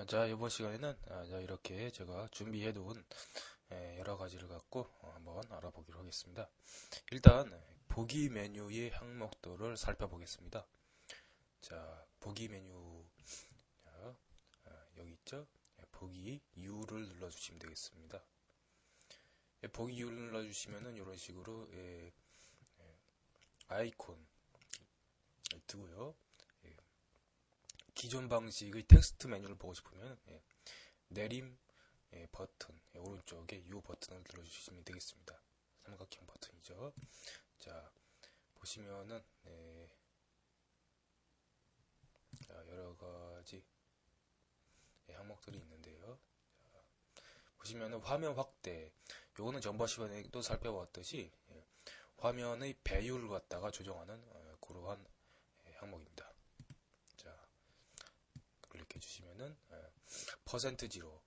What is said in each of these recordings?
자, 이번 시간에는 자, 이렇게 제가 준비해 놓은 여러 가지를 갖고 한번 알아보기로 하겠습니다. 일단 보기 메뉴의 항목들을 살펴보겠습니다. 자, 보기 메뉴 자, 여기 있죠? 보기 U를 눌러주시면 되겠습니다. 보기 U를 눌러주시면은 이런 식으로 아이콘 뜨고요. 기존 방식의 텍스트 메뉴를 보고 싶으면 내림 버튼 오른쪽에 U 버튼을 눌러주시면 되겠습니다. 삼각형 버튼이죠. 자, 보시면은 자, 여러가지 항목들이 있는데요. 자, 보시면은 화면 확대, 요거는 전번 시간에도 살펴봤듯이 화면의 배율을 갖다가 조정하는 그러한 항목입니다. 자, 클릭해 주시면은 %0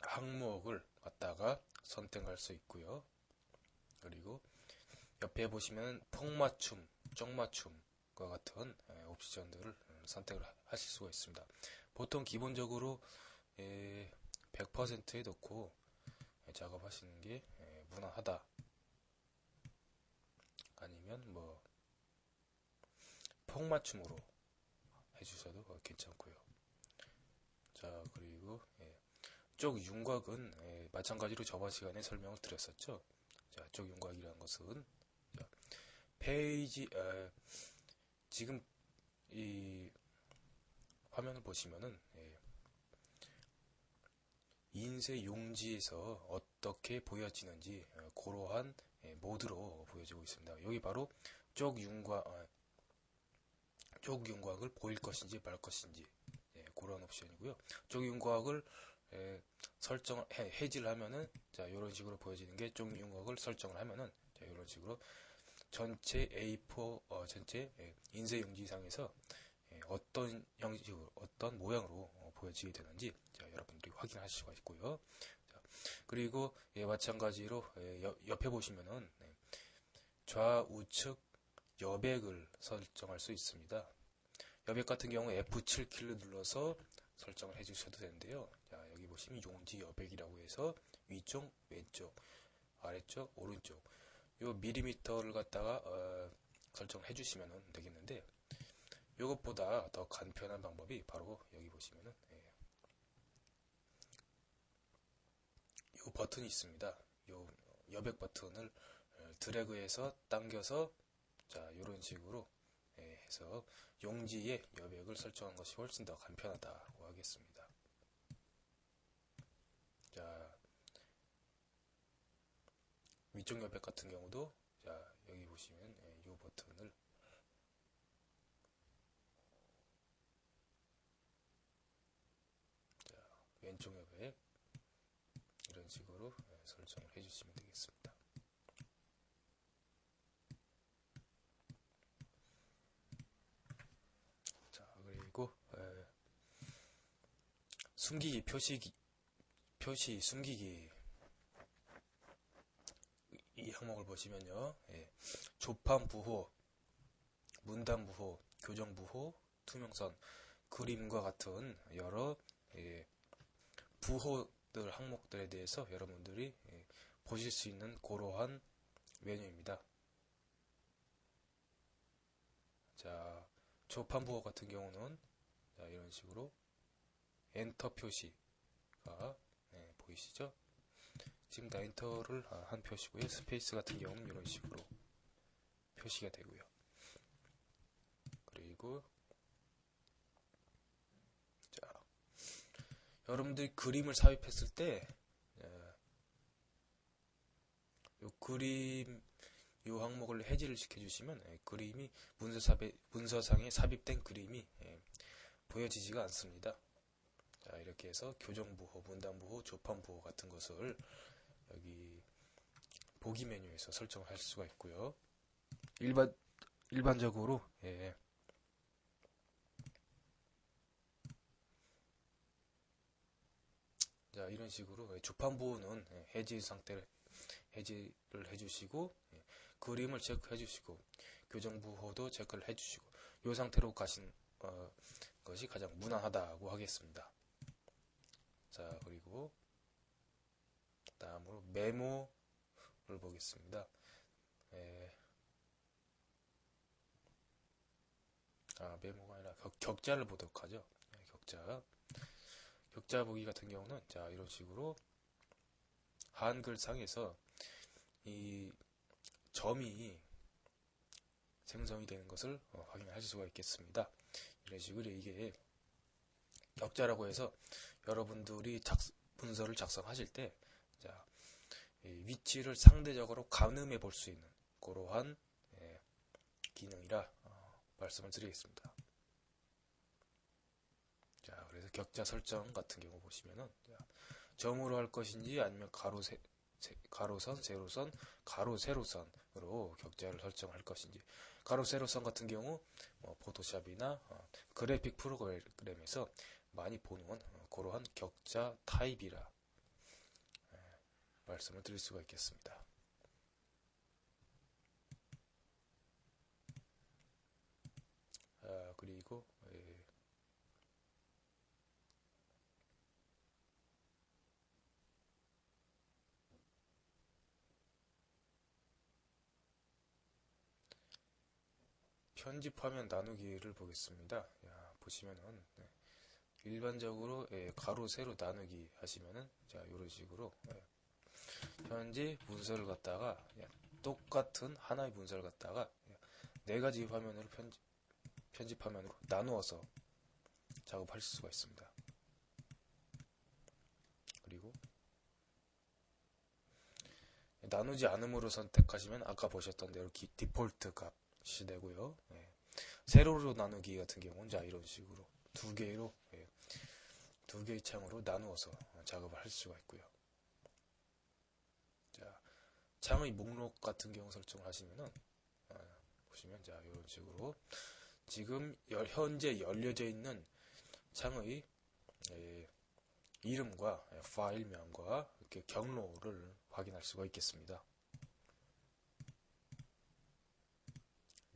항목을 갖다가 선택할 수 있고요. 그리고 옆에 보시면 폭맞춤, 쪽맞춤과 같은 옵션들을 선택을 하실 수가 있습니다. 보통 기본적으로 100%에 놓고 작업하시는 게 무난하다. 아니면 뭐 폭맞춤으로 해주셔도 괜찮고요. 자, 그리고 쪽 윤곽은 마찬가지로 저번 시간에 설명을 드렸었죠. 자, 쪽 윤곽이라는 것은 자, 페이지 지금 이 화면을 보시면은 인쇄 용지에서 어떻게 보여지는지 그러한 모드로 보여지고 있습니다. 여기 바로 쪽 윤곽을 보일 것인지 말 것인지 그런 옵션이고요. 쪽 윤곽을 해지를 하면은 자, 이런 식으로 보여지는 게 쪽 윤곽을 설정을 하면은 자, 이런 식으로 전체 A4 전체 인쇄 용지상에서 어떤 형식으로 어떤 모양으로 보여지게 되는지 자, 여러분들이 확인하실 수가 있고요. 자, 그리고 마찬가지로 옆에 보시면은 좌우측 여백을 설정할 수 있습니다. 여백 같은 경우 F7 키를 눌러서 설정을 해주셔도 되는데요. 자, 여기 보시면 용지 여백이라고 해서 위쪽, 왼쪽, 아래쪽, 오른쪽 요 밀리미터를 갖다가 설정을 해주시면 되겠는데 이것보다 더 간편한 방법이 바로 여기 보시면은 요 버튼이 있습니다. 요 여백 버튼을 드래그해서 당겨서 자, 이런 식으로 해서 용지에 여백을 설정한 것이 훨씬 더 간편하다고 하겠습니다. 자, 위쪽 여백 같은 경우도 자, 여기 보시면 이 버튼을 자, 왼쪽 여백 이런 식으로 설정을 해주시면 되겠습니다. 자, 그리고 숨기기 표시 숨기기 이 항목을 보시면요. 조판 부호, 문단 부호, 교정 부호, 투명선, 그림과 같은 여러 부호들 항목들에 대해서 여러분들이 보실 수 있는 그러한 메뉴입니다. 자, 조판 부호 같은 경우는 자, 이런 식으로 엔터 표시가 보이시죠? 지금 다 엔터를 한 표시고요. 스페이스 같은 경우는 이런 식으로 표시가 되고요. 그리고 자, 여러분들이 그림을 삽입했을 때 이 그림 이 항목을 해지를 시켜주시면 그림이 문서상에 삽입된 그림이 보여지지가 않습니다. 자, 이렇게 해서 교정부호, 문단부호, 조판부호 같은 것을 여기 보기 메뉴에서 설정할 수가 있고요. 일반적으로 자, 이런 식으로 조판부호는 해지 상태를 해지를 해주시고 그림을 체크해 주시고 교정부호도 체크를 해 주시고 이 상태로 것이 가장 무난하다고 하겠습니다. 자, 그리고 다음으로 메모를 보겠습니다. 메모가 아니라 격자를 보도록 하죠. 격자 보기 같은 경우는 자, 이런 식으로 한글상에서 이 점이 생성이 되는 것을 확인하실 수가 있겠습니다. 이런 식으로 이게 격자라고 해서 여러분들이 문서를 작성하실 때 자, 위치를 상대적으로 가늠해 볼 수 있는 그러한 기능이라 말씀을 드리겠습니다. 자, 그래서 격자 설정 같은 경우 보시면은 점으로 할 것인지 아니면 가로선, 세로선, 가로, 세로선으로 격자를 설정할 것인지, 가로, 세로선 같은 경우 포토샵이나 그래픽 프로그램에서 많이 보는 그러한 격자 타입이라 말씀을 드릴 수가 있겠습니다. 그리고 편집화면 나누기를 보겠습니다. 보시면은 일반적으로 가로 세로 나누기 하시면은 자, 이런 식으로 현재 문서를 갖다가 똑같은 하나의 문서를 갖다가 네 가지 화면으로 편집 화면으로 나누어서 작업할 수가 있습니다. 그리고 나누지 않음으로 선택하시면 아까 보셨던 대로 디폴트 값이 되고요. 세로로 나누기 같은 경우는 자, 이런 식으로 두 개의 창으로 나누어서 작업을 할 수가 있고요. 자, 창의 목록 같은 경우 설정을 하시면은 보시면 자, 이런 식으로 지금 현재 열려져 있는 창의 이름과 파일명과 이렇게 경로를 확인할 수가 있겠습니다.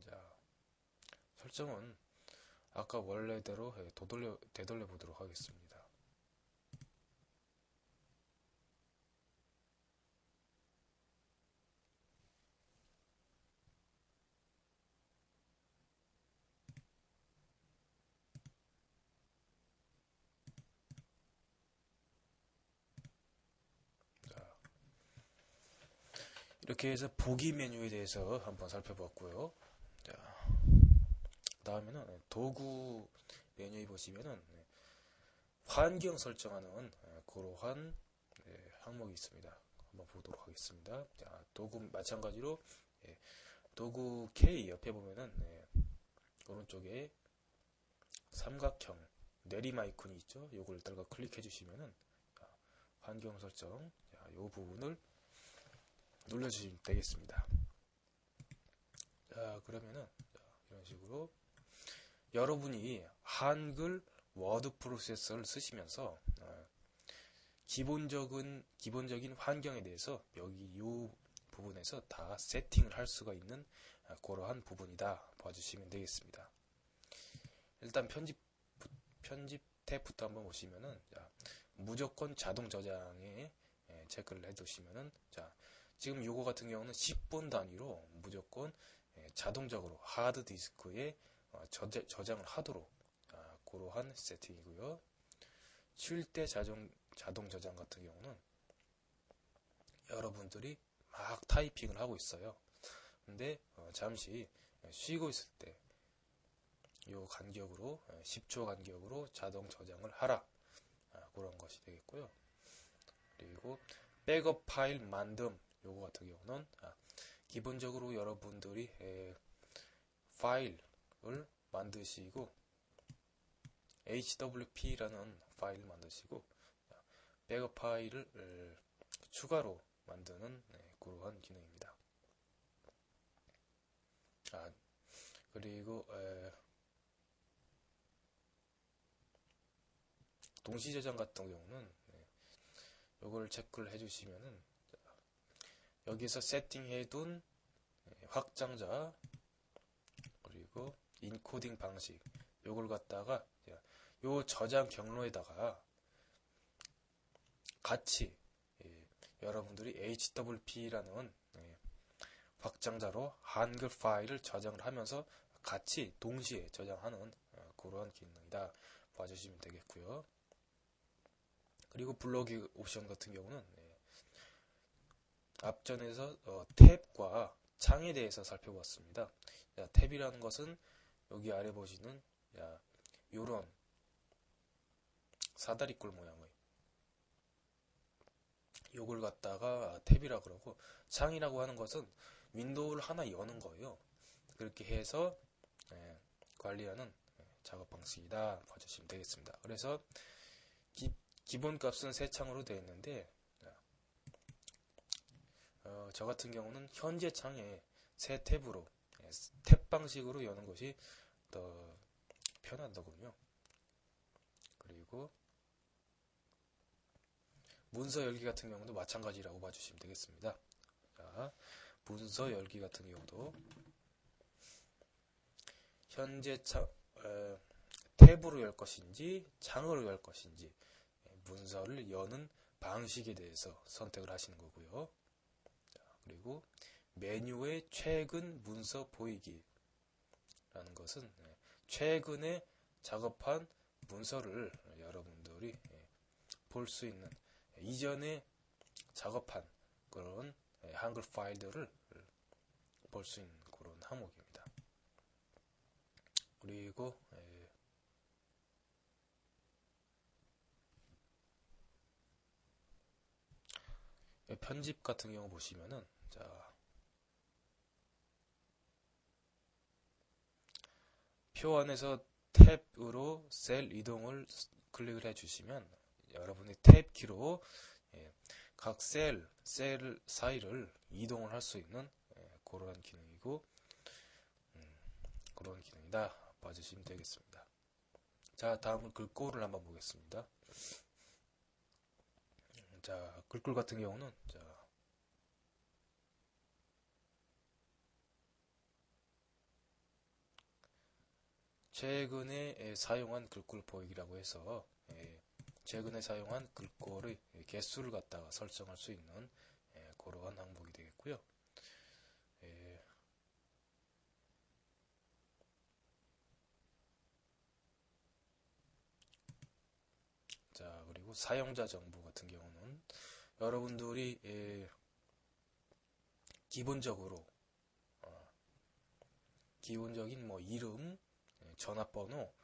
자, 설정은 아까 원래대로 되돌려 보도록 하겠습니다. 이렇게 해서 보기 메뉴에 대해서 한번 살펴봤고요. 자, 다음에는 도구 메뉴에 보시면은 환경 설정하는 그러한 항목이 있습니다. 한번 보도록 하겠습니다. 자, 도구 마찬가지로 도구 K 옆에 보면은 오른쪽에 삼각형 내림 아이콘이 있죠. 요걸 따라 클릭해 주시면은 환경 설정 이 부분을 눌러주시면 되겠습니다. 자, 그러면은 이런 식으로 여러분이 한글 워드 프로세서를 쓰시면서 기본적인 환경에 대해서 여기 이 부분에서 다 세팅을 할 수가 있는 그러한 부분이다 봐주시면 되겠습니다. 일단 편집 탭부터 한번 보시면은 무조건 자동 저장에 체크를 해두시면은 지금 요거 같은 경우는 10분 단위로 무조건 자동적으로 하드 디스크에 저장을 하도록 그러한 세팅이고요. 쉴 때 자동 저장 같은 경우는 여러분들이 막 타이핑을 하고 있어요. 근데 잠시 쉬고 있을 때 요 간격으로 10초 간격으로 자동 저장을 하라 그런 것이 되겠고요. 그리고 백업 파일 만듦 요거 같은 경우는 기본적으로 여러분들이 파일을 만드시고 hwp라는 파일을 만드시고 백업 파일을 추가로 만드는 그러한 기능입니다. 그리고 동시 저장 같은 경우는 요걸 체크를 해주시면은 여기서 세팅해둔 확장자 그리고 인코딩 방식 요걸 갖다가 요 저장 경로에다가 같이 여러분들이 HWP라는 확장자로 한글 파일을 저장을 하면서 같이 동시에 저장하는 그런 기능이다 봐주시면 되겠고요. 그리고 블로그 옵션 같은 경우는 앞전에서 탭과 창에 대해서 살펴봤습니다. 자, 탭이라는 것은 여기 아래 보시는 이런 사다리꼴 모양의 요걸 갖다가 탭이라 그러고, 창이라고 하는 것은 윈도우를 하나 여는 거예요. 그렇게 해서 관리하는 작업 방식이다 봐주시면 되겠습니다. 그래서 기본 값은 새 창으로 되어 있는데, 저 같은 경우는 현재 창에 새 탭으로 탭 방식으로 여는 것이 더 편하더군요. 그리고 문서 열기 같은 경우도 마찬가지라고 봐주시면 되겠습니다. 자, 문서 열기 같은 경우도 현재 탭으로 열 것인지 창으로 열 것인지 문서를 여는 방식에 대해서 선택을 하시는 거고요. 자, 그리고 메뉴의 최근 문서 보이기 라는 것은 최근에 작업한 문서를 여러분들이 볼 수 있는, 이전에 작업한 그런 한글 파일들을 볼 수 있는 그런 항목입니다. 그리고 편집 같은 경우 보시면은, 자, 표 안에서 탭으로 셀 이동을 클릭을 해주시면 여러분이 탭 키로 각 셀 사이를 이동을 할 수 있는 그런 기능이고, 그런 기능이다 봐주시면 되겠습니다. 자, 다음은 글꼴을 한번 보겠습니다. 자, 글꼴 같은 경우는, 자, 최근에 사용한 글꼴 보이기라고 해서 최근에 사용한 글꼴의 개수를 갖다가 설정할 수 있는 그러한 항목이 되겠고요. 자, 그리고 사용자 정보 같은 경우는 여러분들이 기본적으로 기본적인 뭐 이름, 전화번호,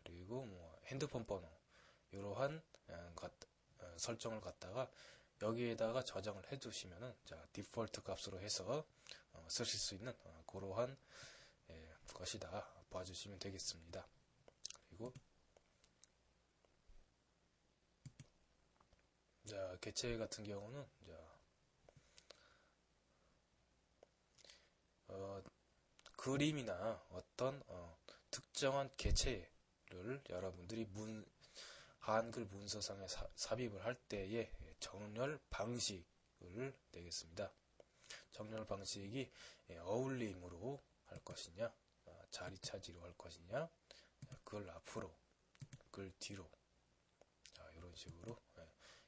그리고 뭐 핸드폰 번호, 이러한 설정을 갖다가 여기에다가 저장을 해 두시면은, 자, 디폴트 값으로 해서 쓰실 수 있는 그러한 것이다 봐주시면 되겠습니다. 그리고 자, 개체 같은 경우는, 자, 그림이나 어떤 특정한 개체를 여러분들이 한글 문서상에 삽입을 할 때의 정렬 방식을 내겠습니다. 정렬 방식이 어울림으로 할 것이냐, 자리 차지로 할 것이냐, 글 앞으로, 글 뒤로, 자, 이런 식으로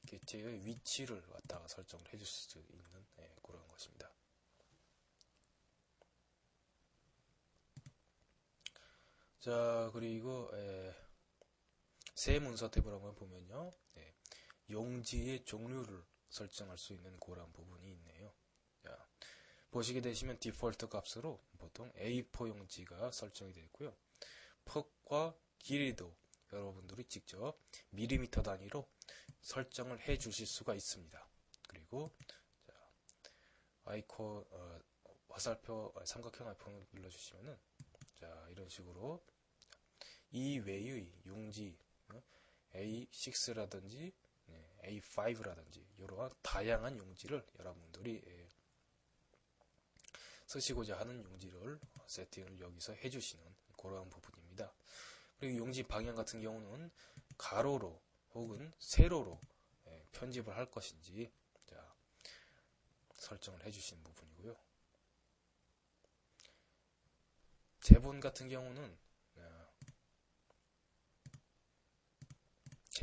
개체의 위치를 갖다가 설정을 해줄 수 있는 그런 것입니다. 자, 그리고 새 문서 탭을 한번 보면요, 용지의 종류를 설정할 수 있는 그런 부분이 있네요. 자, 보시게 되시면 디폴트 값으로 보통 A4 용지가 설정이 되어 있고요. 폭과 길이도 여러분들이 직접 밀리미터 단위로 설정을 해 주실 수가 있습니다. 그리고 자, 아이콘 화살표 삼각형 아이콘을 눌러주시면은, 자, 이런 식으로 이 외의 용지 A6라든지 A5라든지 이러한 다양한 용지를 여러분들이 쓰시고자 하는 용지를 세팅을 여기서 해주시는 그러한 부분입니다. 그리고 용지 방향 같은 경우는 가로로 혹은 세로로 편집을 할 것인지, 자, 설정을 해주시는 부분이고요. 제본 같은 경우는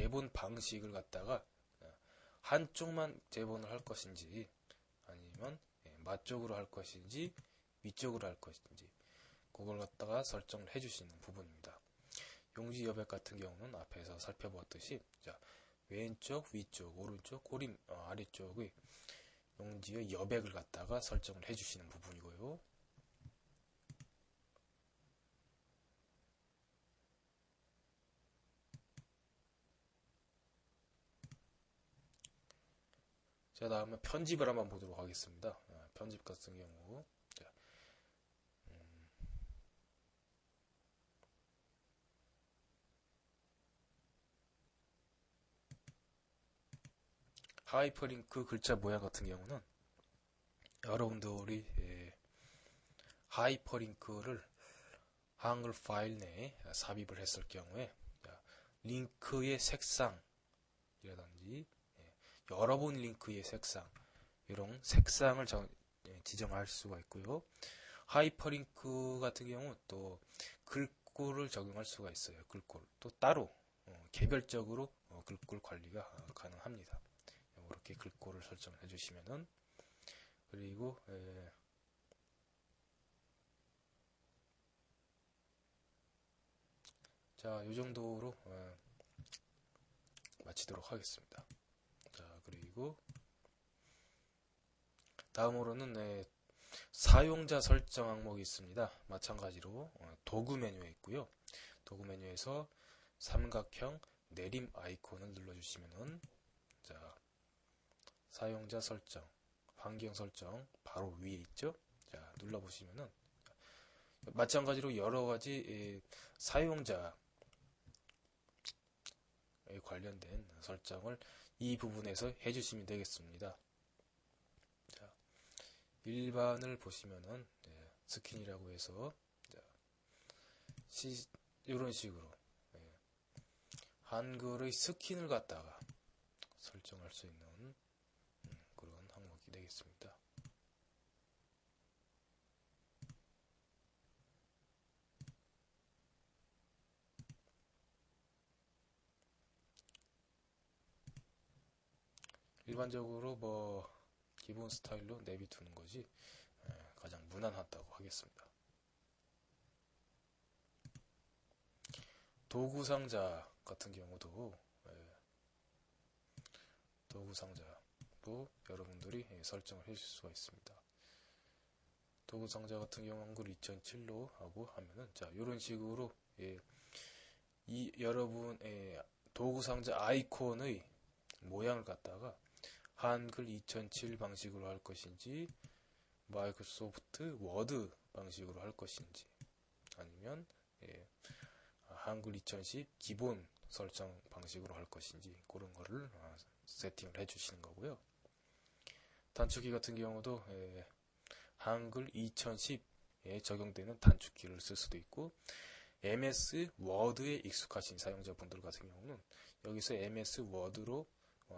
재본 방식을 갖다가 한쪽만 재본을 할 것인지 아니면 맞쪽으로 할 것인지 위쪽으로 할 것인지 그걸 갖다가 설정을 해주시는 부분입니다. 용지 여백 같은 경우는 앞에서 살펴보았듯이 자, 왼쪽, 위쪽, 오른쪽, 고림 아래쪽의 용지의 여백을 갖다가 설정을 해주시는 부분이고요. 자, 다음에 편집을 한번 보도록 하겠습니다. 편집 같은 경우 자, 하이퍼링크 글자 모양 같은 경우는 여러분들이 하이퍼링크를 한글 파일 내에 삽입을 했을 경우에 링크의 색상이라든지 여러 번 링크의 색상 이런 색상을 지정할 수가 있고요. 하이퍼링크 같은 경우 또 글꼴을 적용할 수가 있어요. 글꼴 또 따로 개별적으로 글꼴 관리가 가능합니다. 이렇게 글꼴을 설정해 주시면은 그리고 자, 이 정도로 마치도록 하겠습니다. 자, 그리고 다음으로는 사용자 설정 항목이 있습니다. 마찬가지로 도구 메뉴에 있고요. 도구 메뉴에서 삼각형 내림 아이콘을 눌러주시면은 자, 사용자 설정, 환경 설정 바로 위에 있죠. 자, 눌러보시면은 마찬가지로 여러가지 사용자에 관련된 설정을 이 부분에서 해주시면 되겠습니다. 자, 일반을 보시면은 스킨이라고 해서 이런 식으로 한글의 스킨을 갖다가 설정할 수 있는 그런 항목이 되겠습니다. 일반적으로 뭐 기본 스타일로 내비두는 것이 가장 무난하다고 하겠습니다. 도구 상자 같은 경우도 도구 상자도 여러분들이 설정을 해줄 수가 있습니다. 도구 상자 같은 경우 한글 2007로 하고 하면은 자, 이런 식으로 이 여러분의 도구 상자 아이콘의 모양을 갖다가 한글 2007 방식으로 할 것인지 마이크로소프트 워드 방식으로 할 것인지 아니면 한글 2010 기본 설정 방식으로 할 것인지 그런 거를 세팅을 해주시는 거고요. 단축키 같은 경우도 한글 2010에 적용되는 단축키를 쓸 수도 있고 MS 워드에 익숙하신 사용자분들 같은 경우는 여기서 MS 워드로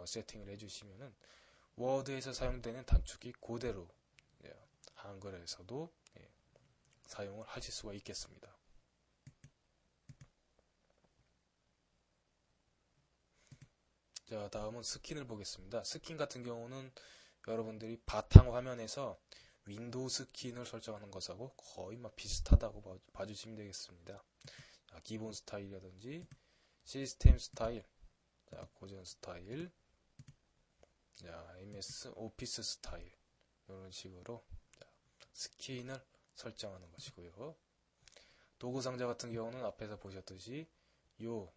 세팅을 해주시면은 워드에서 사용되는 단축키 그대로 한글에서도 사용을 하실 수가 있겠습니다. 자, 다음은 스킨을 보겠습니다. 스킨 같은 경우는 여러분들이 바탕 화면에서 윈도우 스킨을 설정하는 것하고 거의 비슷하다고 봐주시면 되겠습니다. 자, 기본 스타일이라든지 시스템 스타일, 자, 고전 스타일, 자, MS 오피스 스타일 이런 식으로 스킨을 설정하는 것이고요. 도구 상자 같은 경우는 앞에서 보셨듯이 요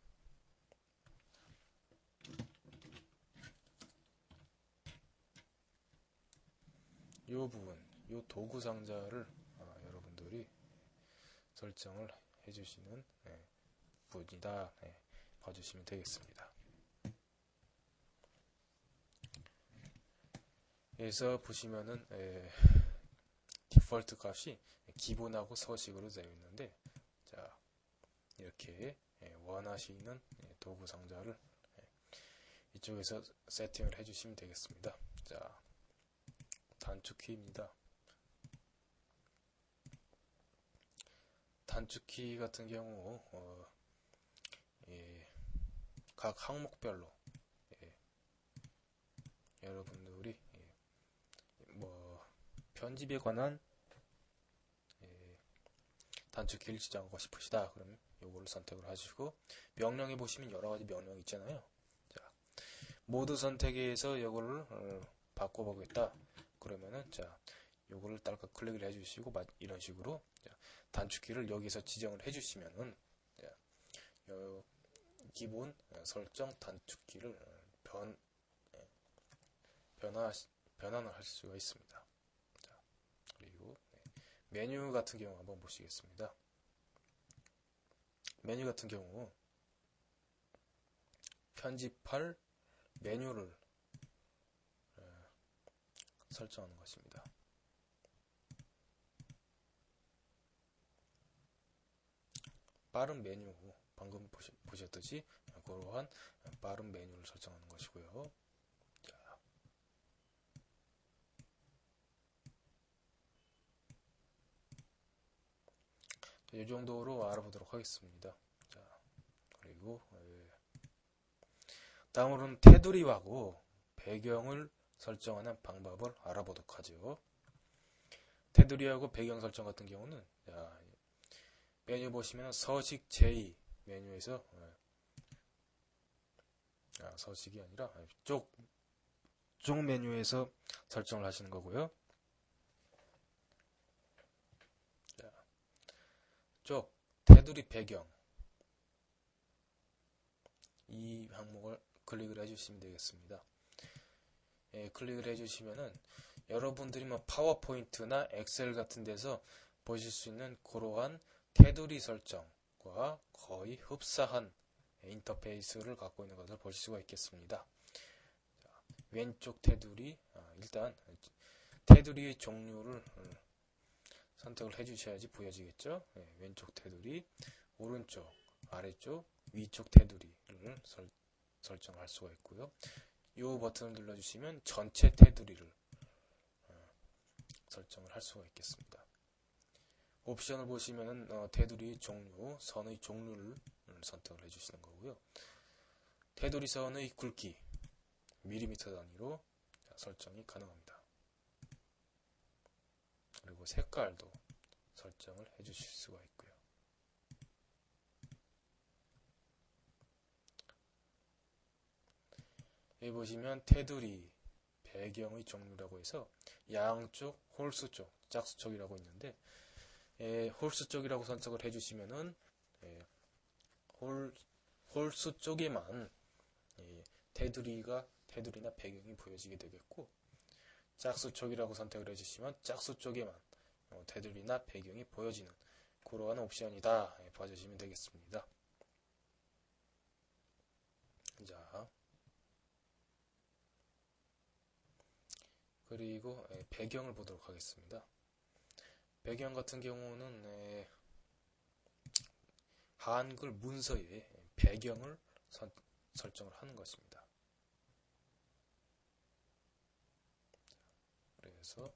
부분, 요 도구 상자를 여러분들이 설정을 해주시는 부분이다. 봐주시면 되겠습니다. 여기서 보시면은 디폴트 값이 기본하고 서식으로 되어 있는데 자, 이렇게 원하시는 도구 상자를 이쪽에서 세팅을 해주시면 되겠습니다. 자, 단축키입니다. 단축키 같은 경우 각 항목별로 여러분들이 뭐 편집에 관한 단축키를 지정하고 싶으시다. 그러면 요거를 선택을 하시고, 명령해 보시면 여러 가지 명령이 있잖아요. 자, 모드 선택에서 요거를 바꿔보겠다. 그러면은 자, 요거를 딸깍 클릭을 해주시고 이런 식으로 단축키를 여기서 지정을 해주시면은 요 기본 설정 단축키를 변환을 할 수가 있습니다. 자, 그리고 메뉴 같은 경우 한번 보시겠습니다. 메뉴 같은 경우 편집할 메뉴를 설정하는 것입니다. 빠른 메뉴, 방금 보셨듯이 그러한 빠른 메뉴를 설정하는 것이고요. 자, 이 정도로 알아보도록 하겠습니다. 자, 그리고 다음으로는 테두리하고 배경을 설정하는 방법을 알아보도록 하죠. 테두리하고 배경 설정 같은 경우는 자, 메뉴 보시면 서식 제2 메뉴에서 서식이 아니라 쪽 메뉴에서 설정을 하시는 거고요. 자, 쪽 테두리 배경 이 항목을 클릭을 해주시면 되겠습니다. 클릭을 해주시면은 여러분들이 뭐 파워포인트나 엑셀 같은 데서 보실 수 있는 그러한 테두리 설정과 거의 흡사한 인터페이스를 갖고 있는 것을 볼 수가 있겠습니다. 자, 왼쪽 테두리, 일단 테두리의 종류를 선택을 해주셔야지 보여지겠죠. 왼쪽 테두리, 오른쪽, 아래쪽, 위쪽 테두리를 설정할 수가 있고요. 이 버튼을 눌러주시면 전체 테두리를 설정을 할 수가 있겠습니다. 옵션을 보시면은 테두리 종류, 선의 종류를 선택을 해주시는 거고요. 테두리 선의 굵기 밀리미터 단위로 설정이 가능합니다. 그리고 색깔도 설정을 해주실 수가 있고요. 여기 보시면 테두리 배경의 종류라고 해서 양쪽 홀수 쪽, 짝수 쪽이라고 있는데 홀수 쪽이라고 선택을 해주시면은 홀수 쪽에만 테두리나 배경이 보여지게 되겠고, 짝수 쪽이라고 선택을 해주시면 짝수 쪽에만 테두리나 배경이 보여지는 그러한 옵션이다 봐주시면 되겠습니다. 자, 그리고 배경을 보도록 하겠습니다. 배경 같은 경우는 한글 문서에 배경을 설정을 하는 것입니다. 그래서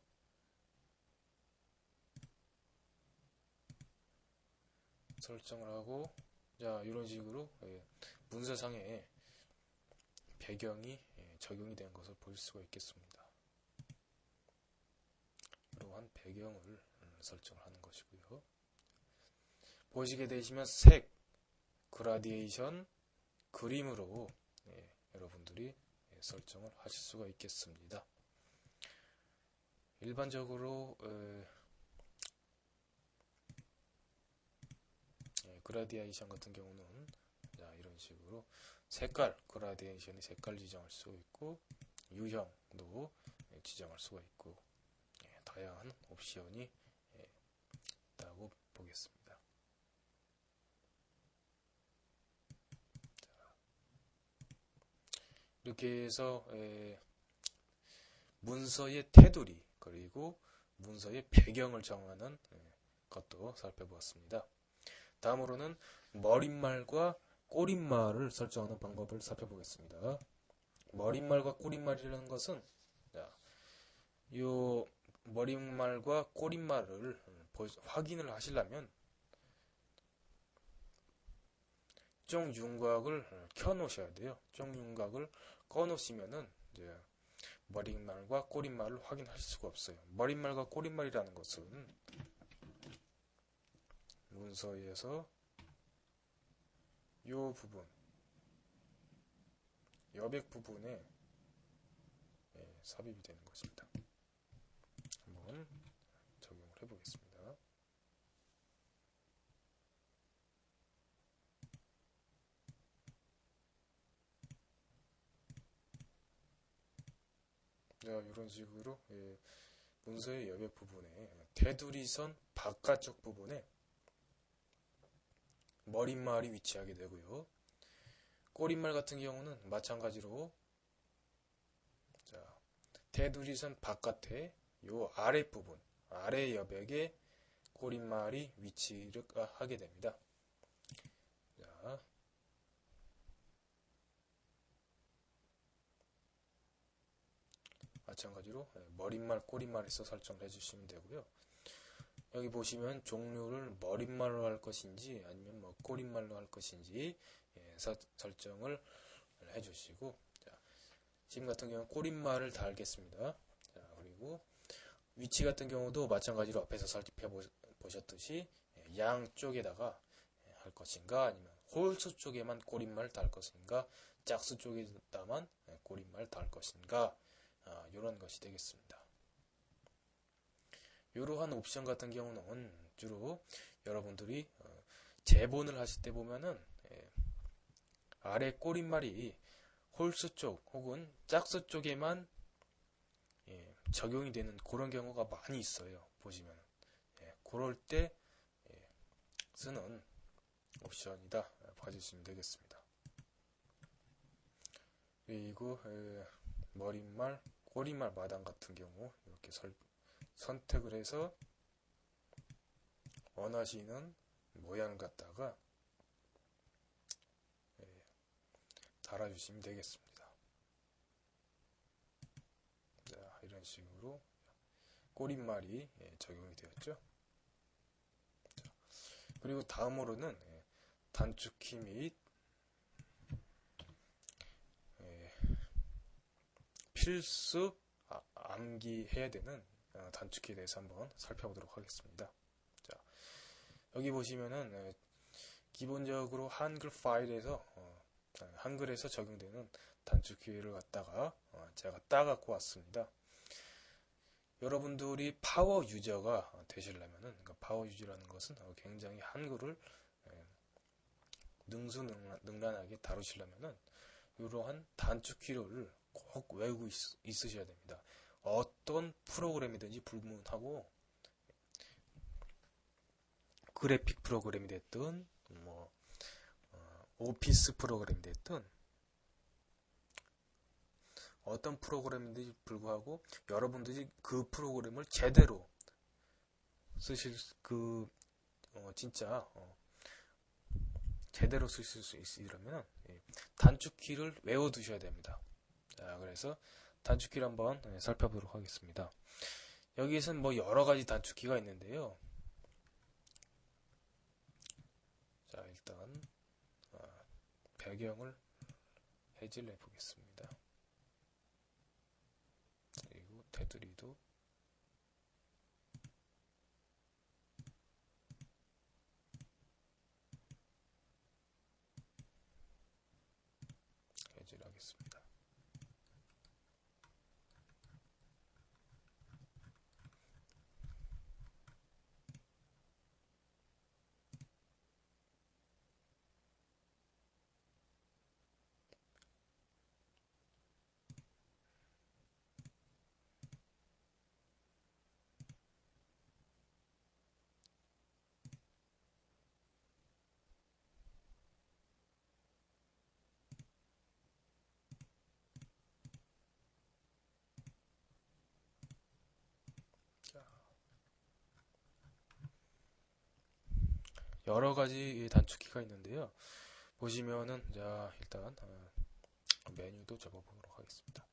설정을 하고, 자, 이런 식으로 문서상에 배경이 적용이 된 것을 볼 수가 있겠습니다. 이러한 배경을 설정을 하는 것이고요. 보시게 되시면 색, 그라디에이션, 그림으로 여러분들이 설정을 하실 수가 있겠습니다. 일반적으로 그라디에이션 같은 경우는 자, 이런 식으로 색깔, 그라디에이션의 색깔 지정할 수 있고, 유형도 지정할 수가 있고, 다양한 옵션이 있다고 보겠습니다. 자, 이렇게 해서 문서의 테두리 그리고 문서의 배경을 정하는 것도 살펴보았습니다. 다음으로는 머릿말과 꼬릿말을 설정하는 방법을 살펴보겠습니다. 머릿말과 꼬릿말이라는 것은 이 머릿말과 꼬릿말을 확인을 하시려면 이쪽 윤곽을 켜 놓으셔야 돼요. 이쪽 윤곽을 꺼 놓으시면은 이제 머릿말과 꼬릿말을 확인할 수가 없어요. 머릿말과 꼬릿말이라는 것은 문서에서 이 부분, 여백 부분에 삽입이 되는 것입니다. 한번 적용을 해보겠습니다. 자, 이런 식으로 문서의 여백 부분에 테두리선 바깥쪽 부분에 머릿말이 위치하게 되고요. 꼬릿말 같은 경우는 마찬가지로 자, 테두리선 바깥에 요 아랫부분, 아래 여백에 꼬릿말이 위치를 하게 됩니다. 자, 마찬가지로 머릿말, 꼬릿말에서 설정을 해주시면 되고요. 여기 보시면 종류를 머릿말로 할 것인지 아니면 뭐 꼬릿말로 할 것인지 설정을 해주시고, 자, 지금 같은 경우는 꼬릿말을 달겠습니다. 자, 그리고 위치 같은 경우도 마찬가지로 앞에서 살펴보셨듯이 양쪽에다가 할 것인가 아니면 홀수 쪽에만 꼬릿말 달 것인가 짝수 쪽에다만 꼬릿말 달 것인가 이런 것이 되겠습니다. 이러한 옵션 같은 경우는 주로 여러분들이 제본을 하실 때 보면은 아래 꼬릿말이 홀수 쪽 혹은 짝수 쪽에만 적용이 되는 그런 경우가 많이 있어요. 보시면 그럴 때 쓰는 옵션이다 봐주시면 되겠습니다. 그리고 머릿말, 꼬릿말 마당 같은 경우 이렇게 선택을 해서 원하시는 모양을 갖다가 달아주시면 되겠습니다. 자, 이런 식으로 꼬릿말이 적용이 되었죠. 자, 그리고 다음으로는 단축키 및 필수 암기해야 되는 단축키에 대해서 한번 살펴보도록 하겠습니다. 자, 여기 보시면은 기본적으로 한글 파일에서 한글에서 적용되는 단축키를 갖다가 제가 따갖고 왔습니다. 여러분들이 파워 유저가 되시려면은, 그러니까 파워 유저라는 것은 굉장히 한글을 능수능란하게 다루시려면은 이러한 단축키를 꼭 외우고 있으셔야 됩니다. 어떤 프로그램이든지 불문하고 그래픽 프로그램이 됐든 뭐 오피스 프로그램이 됐든 어떤 프로그램인지 불구하고 여러분들이 그 프로그램을 제대로 쓰실 진짜 제대로 쓰실 수 있으려면 단축키를 외워두셔야 됩니다. 자, 그래서 단축키를 한번 살펴보도록 하겠습니다. 여기에서는 뭐 여러가지 단축키가 있는데요. 자, 일단 배경을 해제를 해보겠습니다. 그리고 테두리도 해제를 하겠습니다. 여러 가지 단축키가 있는데요. 보시면은 자, 일단 메뉴도 접어보도록 하겠습니다.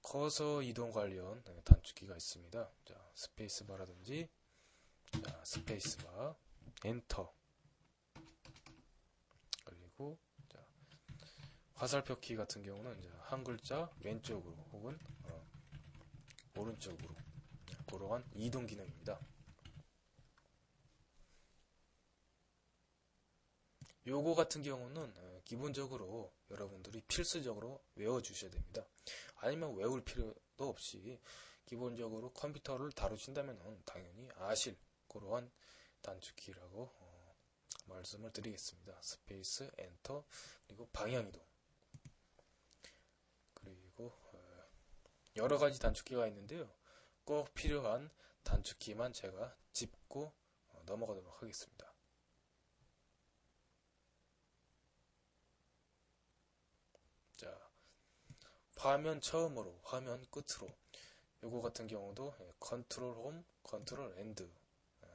커서 이동 관련 단축키가 있습니다. 자, 스페이스바라든지 자, 스페이스바, 엔터, 그리고 자, 화살표 키 같은 경우는 이제 한 글자 왼쪽으로 혹은 오른쪽으로 그러한 이동 기능입니다. 요거 같은 경우는 기본적으로 여러분들이 필수적으로 외워주셔야 됩니다. 아니면 외울 필요도 없이 기본적으로 컴퓨터를 다루신다면 당연히 아실 그러한 단축키라고 말씀을 드리겠습니다. 스페이스, 엔터, 그리고 방향이동. 그리고 여러가지 단축키가 있는데요. 꼭 필요한 단축키만 제가 짚고 넘어가도록 하겠습니다. 자, 화면 처음으로 화면 끝으로 요거 같은 경우도 컨트롤 홈, 컨트롤 엔드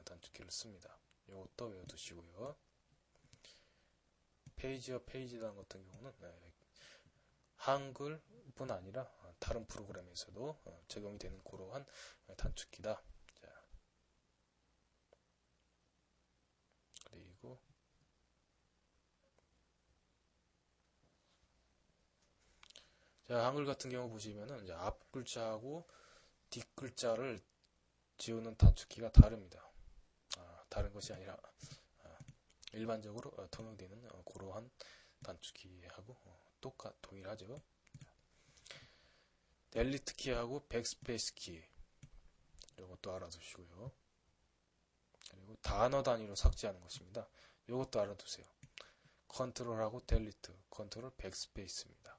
단축키를 씁니다. 요것도 외워두시고요. 페이지와 페이지단 같은 경우는 한글뿐 아니라 다른 프로그램에서도 적용이 되는 그러한 단축키다. 자, 그리고 자, 한글 같은 경우 보시면은 이제 앞 글자하고 뒷 글자를 지우는 단축키가 다릅니다. 다른 것이 아니라 일반적으로 통용되는 그러한 단축키하고 동일하죠. 델리트 키하고 백스페이스 키 이것도 알아두시고요. 그리고 단어 단위로 삭제하는 것입니다. 이것도 알아두세요. 컨트롤하고 델리트, 컨트롤 백스페이스입니다.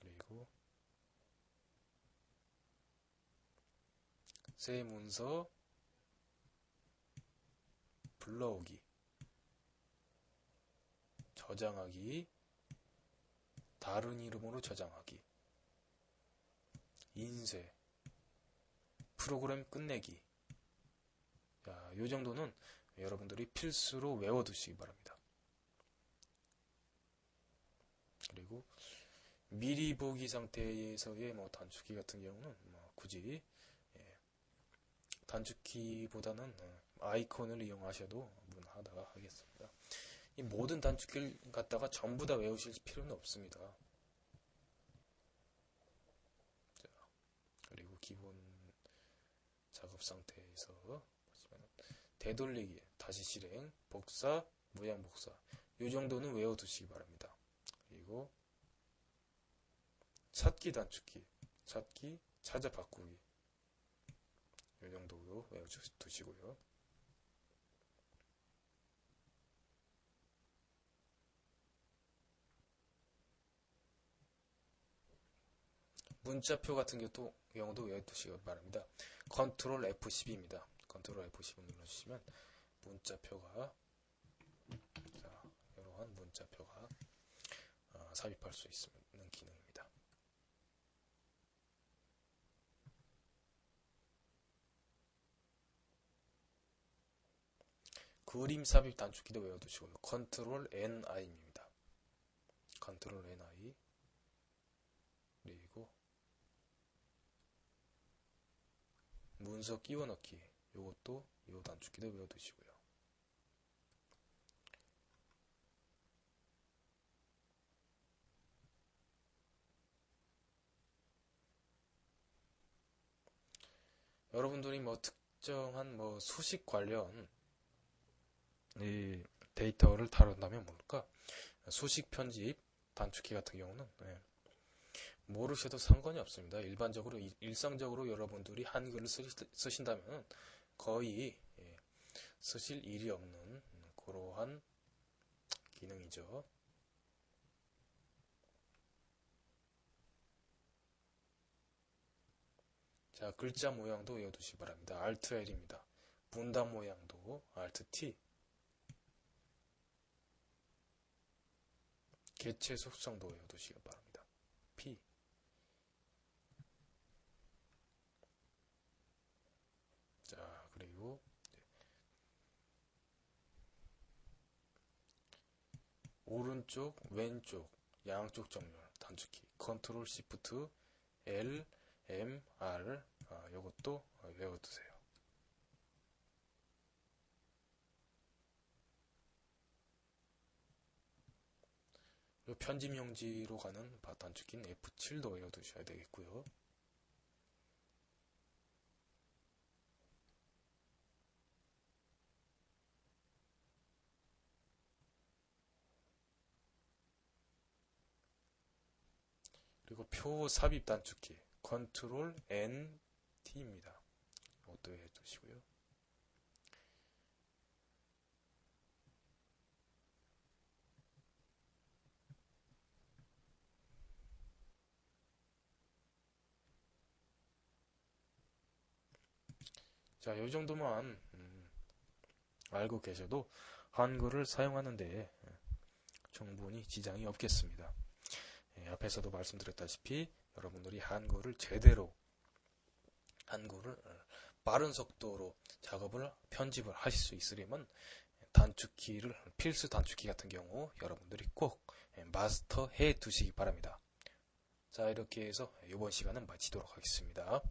그리고 새 문서 불러오기, 저장하기, 다른 이름으로 저장하기, 인쇄, 프로그램 끝내기. 자, 요 정도는 여러분들이 필수로 외워두시기 바랍니다. 그리고 미리 보기 상태에서의 단축키 같은 경우는 굳이 단축키보다는 아이콘을 이용하셔도 무난하다 하겠습니다. 이 모든 단축키를 갖다가 전부 다 외우실 필요는 없습니다. 자, 그리고 기본 작업 상태에서 보시면 되돌리기, 다시 실행, 복사, 모양 복사 이 정도는 외워두시기 바랍니다. 그리고 찾기 단축키, 찾기, 찾아 바꾸기 이 정도로 외워두시고요. 문자표 같은 경우도 외워두시기 바랍니다. 컨트롤 F12입니다. 컨트롤 F12을 눌러주시면 문자표가 이러한 문자표가 삽입할 수 있는 기능입니다. 그림 삽입 단축키도 외워두시고요. 컨트롤 NI입니다. 컨트롤 NI 그리고 문서 끼워 넣기 이것도 이 단축키도 외워두시고요. 여러분들이 특정한 수식 관련 이 데이터를 다룬다면 뭘까? 수식 편집 단축키 같은 경우는 모르셔도 상관이 없습니다. 일반적으로 일상적으로 여러분들이 한글을 쓰신다면 거의 쓰실 일이 없는 그러한 기능이죠. 자, 글자 모양도 외워두시기 바랍니다. Alt L입니다. 분단 모양도 Alt T. 개체 속성도 외워두시기 바랍니다. P. 자, 그리고 오른쪽, 왼쪽, 양쪽 정렬 단축키 컨트롤 시프트 L, M, R 이것도 외워두세요. 요 편집 용지로 가는 단축키는 F7도 외워두셔야 되겠고요. 그리고 표 삽입 단축키 컨트롤 N T입니다. 이것도 해두시고요. 자, 이 정도만 알고 계셔도 한글을 사용하는데 충분히 지장이 없겠습니다. 앞에서도 말씀드렸다시피 여러분들이 한글을 제대로 한글을 빠른 속도로 작업을 편집을 하실 수 있으려면 단축키를 필수 단축키 같은 경우 여러분들이 꼭 마스터해 두시기 바랍니다. 자, 이렇게 해서 이번 시간은 마치도록 하겠습니다.